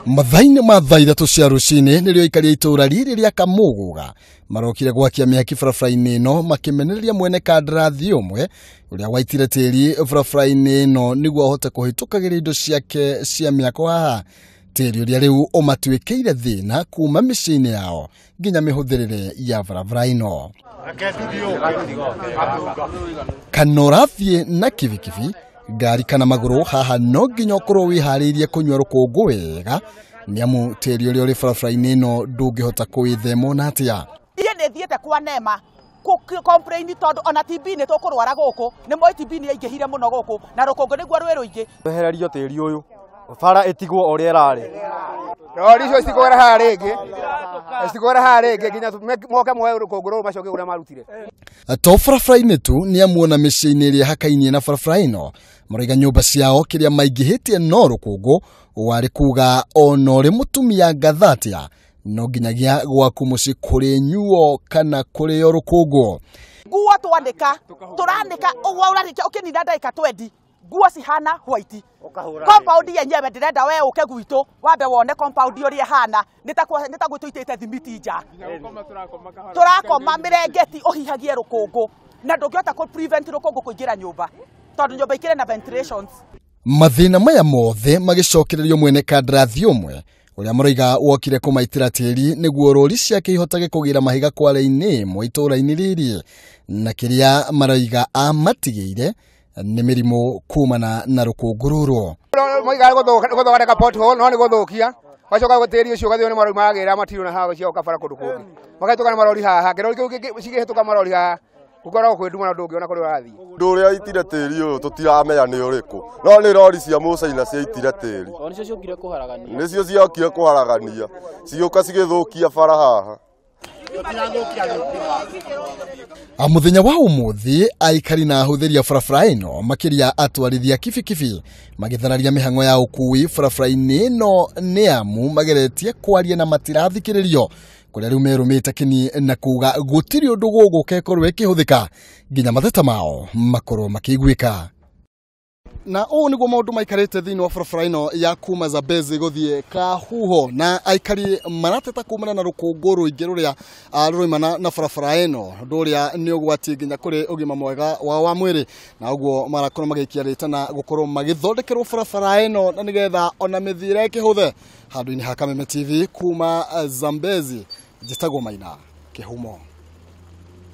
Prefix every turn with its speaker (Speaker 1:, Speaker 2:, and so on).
Speaker 1: Mathaini ma thaa ithatũ cia rũcinĩ nĩrĩo Aikari ituura rĩrĩ rĩa Kamuguga marokire gwakia miaki barabara-ini ĩno makimenereria mwene kandarathi ũmwe ũrĩa waitire tĩri barabara-ini ĩno nĩguo ahote kũhĩtũkagĩra indo ciake cia mĩako haha, tĩri ũrĩa rĩu ũmatuĩkĩire thĩna kuma mĩciĩ-inĩ yao nginya mĩhũthĩrĩre ya barabara ĩno. Kana ũrathiĩ na kibikibi ngari kana magũrũ haha no nginya ũkorwo wĩharĩirie kũnyua rũkũngũ wega nĩamu tĩri ũrĩa ũrĩ barabara-ini ĩno ndũngĩhota kũwĩthema na atĩa.
Speaker 2: Iye nĩ thiĩte kwa Nema complain tondũ ona TB nĩ tũkũrwara gũkũ nĩ moi TB nĩ yaingĩhire mũno gũkũ na rũkũngũ nĩguo rwĩ rũingĩ.
Speaker 3: Wehererio tĩri ũyũ bara ĩtigwo ũrĩa ĩrarĩ.
Speaker 4: Rori icio citigwara haha rĩngĩ. Citigwara haha rĩngĩ nginya moke moe rũkũngũ rũrũ macoke ũrĩa marutire.
Speaker 1: To barabara-ini tu nĩamu ona mĩciĩ-inĩ ĩrĩa hakainie na barabara ĩno maraiga nyũmba ciao kĩrĩa maingĩhĩtie no rũkũngũ warĩ kuga ona ũrĩ mũtumia ngathatia no nginyagia gwaku mũciĩ kũrĩ nyuo kana kũrĩ rũkũngũ.
Speaker 2: Nguo twanĩka tũranĩka ũguo ũrarĩkia ũkĩnina ndagĩka 20 nguo cihana white. Compound yenyewe ndĩrenda we ũke gwitũ wambe wone compound ũrĩa ihana nĩtagwĩtũ itĩte thimiti nja. Tũrakoma mĩrengeti ũhihagie rũkũngũ na ndũngĩhota kũ prevent rũkũngũ kũingĩra nyũmba tondũ nyũmba ikĩrĩ na ventilations.
Speaker 1: Mathĩna maya mothe magĩcokererio mwene kandarathi ũmwe ũrĩa maraiga wokire kũmaitĩra tĩri nĩguo rori ciake ihotage kũgĩra mahiga kware-inĩ ĩmwe itũũra-inĩ rĩrĩ na kĩrĩa maraiga amatigĩire nĩ mĩrimũ kumana na rũkũngũ rũrũ.
Speaker 4: Moigaga gũthondeka pothole no nĩ gũthũkia macoka gũtĩri ũcio ũgathiĩ nĩ marori magĩra matirũ na haha cia ũkabara kũndũ kũngĩ magahĩtũka na marori haha kĩrori kĩu cigĩhĩtũka marori haha gũkoragwo kwĩnduma na ndũngĩona kũrĩa ũrathiĩ.
Speaker 5: Ũndũ ũrĩa aitire tĩri ũyũ tũtiramenya nĩ ũrĩkũ no nĩ rori cia Mũcaina ciaitire tĩri.
Speaker 3: Nĩcio ciokire kũharagania.
Speaker 5: Nĩcio ciokire kũharagania cigĩũka cigĩthũkia bara haha.
Speaker 1: Mũthenya wa ũmũthĩ Aikari na ahũthĩri a barabara ĩno makĩria atwarithia kibikibi magĩthararia mĩhango ya ũkuui barabara-inĩ ĩno nĩamu mageretie kwaria na matirathikĩrĩrio kũrĩa rĩu merũmĩte kĩni na kuga gũtirĩ ũndũ gũgũka ĩkorwo ĩkĩhũthĩka nginya matheta mao makorwo makĩiguĩka. Na ũũ nĩguo maũndũ maikarĩte thĩinĩ wa barabara ĩno ya kuma Zambezi gũthiĩ Kahuho na Aikari marateta kumana na rũkũngũ rũingĩ rũrĩa rũroimana na barabara ĩno ũndũ ũrĩa nĩ ũgwati nginya kũrĩ ũgima mwega wa mwĩrĩ na ũguo marakorwo magĩikia rĩta na gũkorwo magĩthondekerwo barabara ĩno na nĩgetha ona mĩthiĩre ĩkĩhũthe. Handũ-inĩ ha Kameme TV kuma Zambezi njĩtagwo Maina Kihumo.